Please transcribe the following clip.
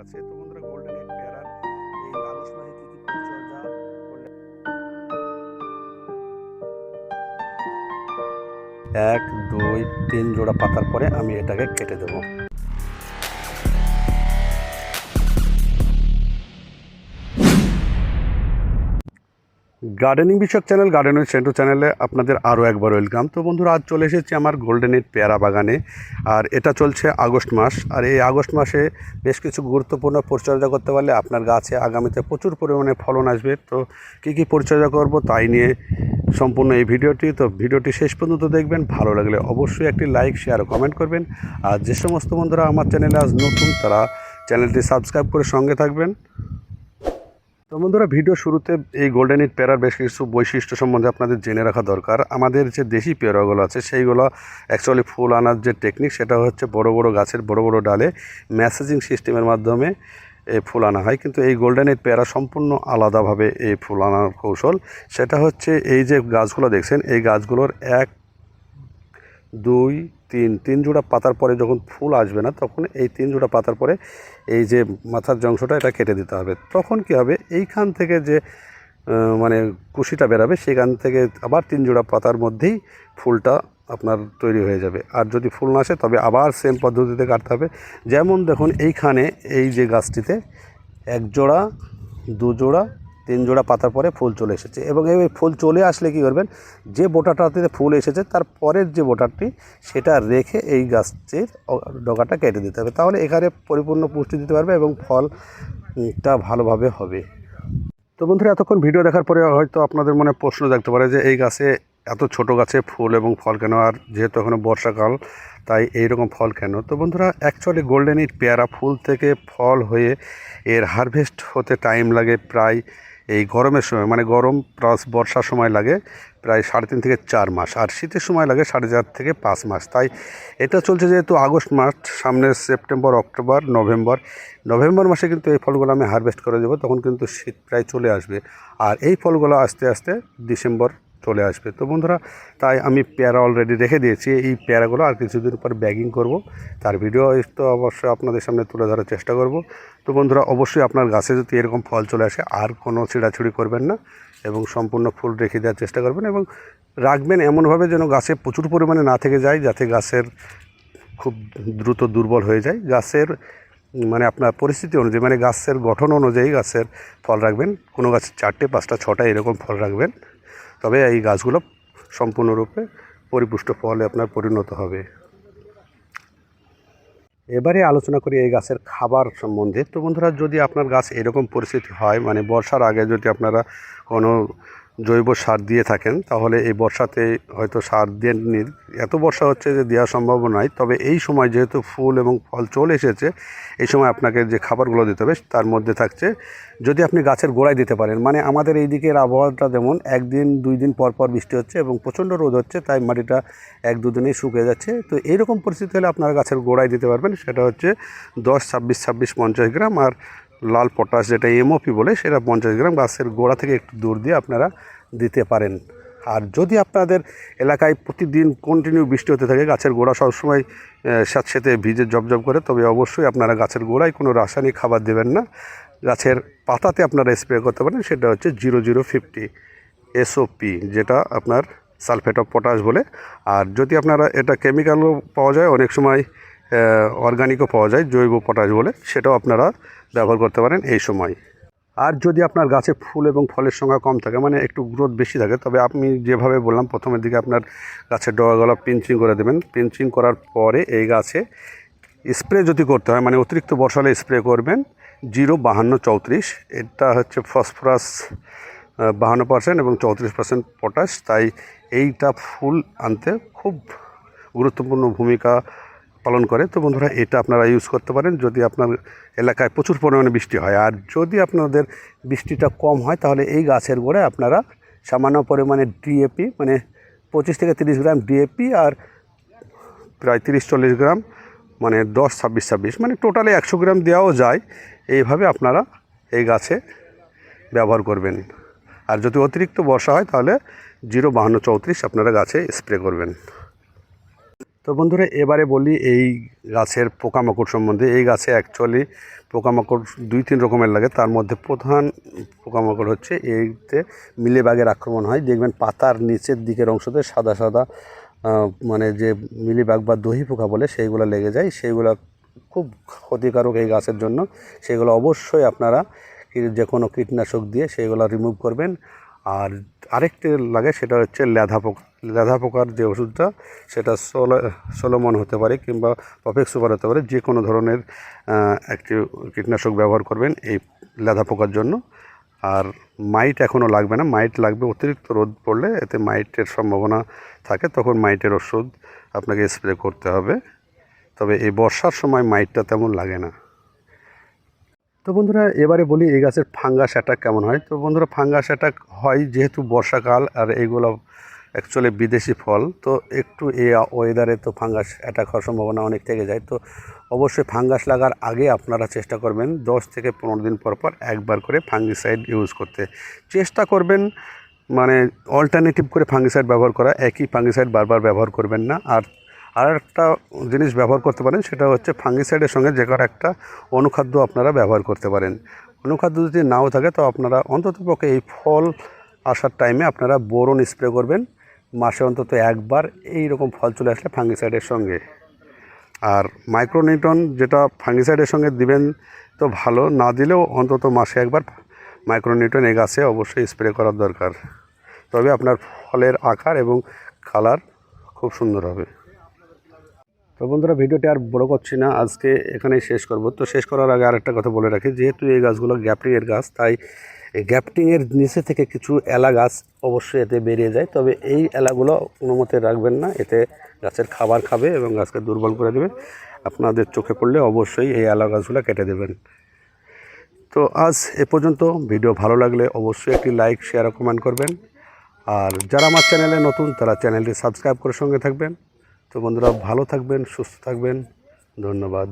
কাছে। তো বন্ধুরা, গোল্ডেন হেড পেয়ারার এই আগস্ট মাসে কী কী পরিচর্যা করলে 1, 2, 3 জোড়া পাতার পরে আমি এটাকে কেটে দেবো। গার্ডেনিং বিষয়ক চ্যানেল গার্ডেনিং সেন্টু চ্যানেলে আপনাদের আরও একবার ওয়েলকাম। তো বন্ধুরা, আজ চলে এসেছি আমার গোল্ডেন হেড পেয়ারা বাগানে। আর এটা চলছে আগস্ট মাস। আর এই আগস্ট মাসে বেশ কিছু গুরুত্বপূর্ণ পরিচর্যা করতে পারলে আপনার গাছে আগামীতে প্রচুর পরিমাণে ফলন আসবে। তো কী কী পরিচর্যা করব তাই নিয়ে সম্পূর্ণ এই ভিডিওটি। তো ভিডিওটি শেষ পর্যন্ত দেখবেন। ভালো লাগলে অবশ্যই একটি লাইক, শেয়ার ও কমেন্ট করবেন। আর যে সমস্ত বন্ধুরা আমার চ্যানেলে আজ নতুন, তারা চ্যানেলটি সাবস্ক্রাইব করে সঙ্গে থাকবেন। তো বন্ধুরা, ভিডিও শুরুতে এই গোল্ডেন হেড পেয়ারার বেশ কিছু বৈশিষ্ট্য সম্বন্ধে আপনাদের জেনে রাখা দরকার। আমাদের যে দেশি পেয়ারাগুলো আছে সেইগুলো অ্যাকচুয়ালি ফুল আনার যে টেকনিক, সেটা হচ্ছে বড় বড় গাছের বড় বড় ডালে মেসেজিং সিস্টেমের মাধ্যমে ফুল আনা হয়। কিন্তু এই গোল্ডেন হেড পেয়ারা সম্পূর্ণ আলাদাভাবে এই ফুল আনার কৌশল। সেটা হচ্ছে এই যে গাছগুলো দেখছেন, এই গাছগুলোর 1, 2, 3 জোড়া পাতার পরে যখন ফুল আসবে না, তখন এই 3 জোড়া পাতার পরে এই যে মাথার যে অংশটা, এটা কেটে দিতে হবে। তখন কি হবে, এইখান থেকে যে মানে কুশিটা বেরাবে, সেখান থেকে আবার 3 জোড়া পাতার মধ্যেই ফুলটা আপনার তৈরি হয়ে যাবে। আর যদি ফুল না আসে, তবে আবার সেম পদ্ধতিতে কাটতে হবে। যেমন দেখুন, এইখানে এই যে গাছটিতে 1 জোড়া, 2 জোড়া, 3 জোড়া পাতার পরে ফুল চলে এসেছে। এবং এই ফুল চলে আসলে কী করবেন, যে বোটাটাতে ফুল এসেছে তার পরের যে বোটারটি, সেটা রেখে এই গাছটির ডগাটা কেটে দিতে হবে। তাহলে এখানে পরিপূর্ণ পুষ্টি দিতে পারবে এবং ফলটা ভালোভাবে হবে। তো বন্ধুরা, এতক্ষণ ভিডিও দেখার পরে হয়তো আপনাদের মনে প্রশ্ন জাগতে পারে যে এই গাছে, এত ছোট গাছে ফুল এবং ফল কেন? আর যেহেতু এখনও বর্ষাকাল, তাই এইরকম ফল কেন? তো বন্ধুরা, অ্যাকচুয়ালি গোল্ডেন হেড পেয়ারা ফুল থেকে ফল হয়ে এর হারভেস্ট হতে টাইম লাগে প্রায়, এই গরমের সময় মানে গরম প্লাস বর্ষার সময় লাগে প্রায় 3.5 থেকে 4 মাস। আর শীতের সময় লাগে 4.5 থেকে 5 মাস। তাই এটা চলছে যেহেতু আগস্ট মাস, সামনে সেপ্টেম্বর, অক্টোবর, নভেম্বর মাসে কিন্তু এই ফলগুলো আমি হারভেস্ট করে দেবো। তখন কিন্তু শীত প্রায় চলে আসবে। আর এই ফলগুলো আস্তে আস্তে ডিসেম্বর চলে আসবে। তো বন্ধুরা, তাই আমি পেয়ারা অলরেডি রেখে দিয়েছি। এই পেয়ারাগুলো আর কিছুদিন পর ব্যাগিং করব, তার ভিডিও তো অবশ্যই আপনাদের সামনে তুলে ধরার চেষ্টা করব। তো বন্ধুরা, অবশ্যই আপনার গাছে যদি এরকম ফল চলে আসে, আর কোনো ছিঁড়াছুড়ি করবেন না এবং সম্পূর্ণ ফুল রেখে দেওয়ার চেষ্টা করবেন। এবং রাখবেন এমনভাবে যেন গাছে প্রচুর পরিমাণে না থেকে যায়, যাতে গাছের খুব দ্রুত দুর্বল হয়ে যায়। গাছের মানে আপনার পরিস্থিতি অনুযায়ী, মানে গাছের গঠন অনুযায়ী গাছের ফল রাখবেন। কোনো গাছে 4টে, 5টা, 6টা এরকম ফল রাখবেন, তবে এই গাছগুলো সম্পূর্ণরূপে পরিপুষ্ট ফলে আপনার পরিণত হবে। এবারে আলোচনা করি এই গাছের খাবার সম্বন্ধে। তো বন্ধুরা, যদি আপনার গাছ এরকম পরিস্থিতি হয়, মানে বর্ষার আগে যদি আপনারা কোনো জৈব সার দিয়ে থাকেন, তাহলে এই বর্ষাতে হয়তো সার দিয়ে এত বর্ষা হচ্ছে যে দেওয়া সম্ভব নয়। তবে এই সময় যেহেতু ফুল এবং ফল চলে এসেছে, এই সময় আপনাকে যে খাবারগুলো দিতে হবে তার মধ্যে থাকছে, যদি আপনি গাছের গোড়ায় দিতে পারেন, মানে আমাদের এই দিকের আবহাওয়াটা যেমন 1 দিন 2 দিন পর পর বৃষ্টি হচ্ছে এবং প্রচণ্ড রোদ হচ্ছে, তাই মাটিটা 1-2 দিনেই শুকিয়ে যাচ্ছে। তো এইরকম পরিস্থিতি হলে আপনারা গাছের গোড়ায় দিতে পারবেন। সেটা হচ্ছে 10, 26, 26, 50 গ্রাম। আর লাল পটাশ, যেটা এমওপি বলে, সেটা 50 গ্রাম গাছের গোড়া থেকে একটু দূর দিয়ে আপনারা দিতে পারেন। আর যদি আপনাদের এলাকায় প্রতিদিন কন্টিনিউ বৃষ্টি হতে থাকে, গাছের গোড়া সবসময় স্যাঁতসেঁতে ভিজে জবজব করে, তবে অবশ্যই আপনারা গাছের গোড়ায় কোনো রাসায়নিক খাবার দেবেন না। গাছের পাতাতে আপনারা স্প্রে করতে পারেন, সেটা হচ্ছে 0050 এসওপি, যেটা আপনার সালফেট অফ পটাশ বলে। আর যদি আপনারা এটা কেমিক্যালও পাওয়া যায়, অনেক সময় অর্গানিকও পাওয়া যায়, জৈব পটাশ বলে, সেটাও আপনারা ব্যবহার করতে পারেন এই সময়। আর যদি আপনার গাছে ফুল এবং ফলের সংখ্যা কম থাকে, মানে একটু গ্রোথ বেশি থাকে, তবে আপনি যেভাবে বললাম প্রথমের দিকে আপনার গাছের ডগাগুলো পিঞ্চিং করে দেবেন। পিঞ্চিং করার পরে এই গাছে স্প্রে যদি করতে হয়, মানে অতিরিক্ত বর্ষা হলে স্প্রে করবেন 05234। এটা হচ্ছে ফসফরাস 52% এবং 34% পটাশ। তাই এইটা ফুল আনতে খুব গুরুত্বপূর্ণ ভূমিকা পালন করে। তো বন্ধুরা, এটা আপনারা ইউজ করতে পারেন যদি আপনার এলাকায় প্রচুর পরিমাণে বৃষ্টি হয়। আর যদি আপনাদের বৃষ্টিটা কম হয়, তাহলে এই গাছের গোড়ায় আপনারা সামান্য পরিমাণে ডিএপি, মানে 25 থেকে 30 গ্রাম ডিএপি, আর প্রায় 30-40 গ্রাম, মানে 10-26-26, মানে টোটালে 100 গ্রাম দেওয়াও যায়। এইভাবে আপনারা এই গাছে ব্যবহার করবেন। আর যদি অতিরিক্ত বর্ষা হয়, তাহলে 05234 আপনারা গাছে স্প্রে করবেন। তো বন্ধুরা এবারে বলি এই গাছের পোকামাকড় সম্বন্ধে। এই গাছে অ্যাকচুয়ালি পোকামাকড় 2-3 রকমের লাগে, তার মধ্যে প্রধান পোকামাকড় হচ্ছে এইতে মিলিবাগের আক্রমণ হয়। দেখবেন পাতার নিচের দিকের অংশতে সাদা সাদা মানে যে মিলিবাগ বা দহি পোকা বলে সেইগুলো লেগে যায়, সেইগুলো খুব ক্ষতিকারক এই গাছের জন্য। সেগুলো অবশ্যই আপনারা যে কোনো কীটনাশক দিয়ে সেইগুলো রিমুভ করবেন। আর আরেকটি লাগে সেটা হচ্ছে লেদা পোকার যে ওষুধটা, সেটা সোলোমন হতে পারে কিংবা পপেক্স সুপার হতে পারে, যে কোনো ধরনের একটি কীটনাশক ব্যবহার করবেন এই লেদা পোকার জন্য। আর মাইট এখনও লাগবে না, মাইট লাগবে অতিরিক্ত রোদ পড়লে, এতে মাইটের সম্ভাবনা থাকে, তখন মাইটের ওষুধ আপনাকে স্প্রে করতে হবে। তবে এই বর্ষার সময় মাইটটা তেমন লাগে না। তো বন্ধুরা এবারে বলি এই গাছের ফাঙ্গাস অ্যাটাক কেমন হয়। তো বন্ধুরা ফাঙ্গাস অ্যাটাক হয় যেহেতু বর্ষাকাল আর এইগুলো অ্যাকচুয়ালি বিদেশি ফল, তো একটু এই ওয়েদারে তো ফাঙ্গাস অ্যাটাক হওয়ার সম্ভাবনা অনেক থেকে যায়। তো অবশ্যই ফাঙ্গাস লাগার আগে আপনারা চেষ্টা করবেন 10 থেকে 15 দিন পর পর একবার করে ফাঙ্গিসাইড ইউজ করতে চেষ্টা করবেন। মানে অল্টারনেটিভ করে ফাঙ্গিসাইড ব্যবহার করা, একই ফাঙ্গিসাইড বারবার ব্যবহার করবেন না। আর একটা জিনিস ব্যবহার করতে পারেন, সেটা হচ্ছে ফাঙ্গিসাইডের সঙ্গে যে কোনো একটা অনুখাদ্য আপনারা ব্যবহার করতে পারেন। অনুখাদ্য যদি নাও থাকে তো আপনারা অন্ততপক্ষে এই ফল আসার টাইমে আপনারা বোরন স্প্রে করবেন মাসে অন্তত একবার, এই রকম ফল চলে আসলে ফাঙ্গিসাইডের সঙ্গে। আর মাইক্রোনিউট্রন যেটা ফাঙ্গিসাইডের সঙ্গে দিবেন তো ভালো, না দিলেও অন্তত মাসে একবার মাইক্রোনিউট্রন এই গাছে অবশ্যই স্প্রে করার দরকার। তবে আপনার ফলের আকার এবং কালার খুব সুন্দর হবে। তো বন্ধুরা ভিডিওটি আর বড় করছি না, আজকে এখানেই শেষ করব। তো শেষ করার আগে আরেকটা কথা বলে রাখি, যেহেতু এই গাছগুলো গ্যাপটিংয়ের গাছ, তাই এই গ্যাপটিংয়ের নিচে থেকে কিছু এলা গাছ অবশ্যই এতে বেরিয়ে যায়। তবে এই এলাগুলো কোনো মতে রাখবেন না, এতে গাছের খাবার খাবে এবং গাছকে দুর্বল করে দেবে। আপনাদের চোখে পড়লে অবশ্যই এই এলা গাছগুলো কেটে দেবেন। তো আজ এ পর্যন্ত। ভিডিও ভালো লাগলে অবশ্যই একটি লাইক, শেয়ার ও কমেন্ট করবেন। আর যারা আমার চ্যানেলে নতুন তারা চ্যানেলটি সাবস্ক্রাইব করে সঙ্গে থাকবেন। তো বন্ধুরা ভালো থাকবেন, সুস্থ থাকবেন, ধন্যবাদ।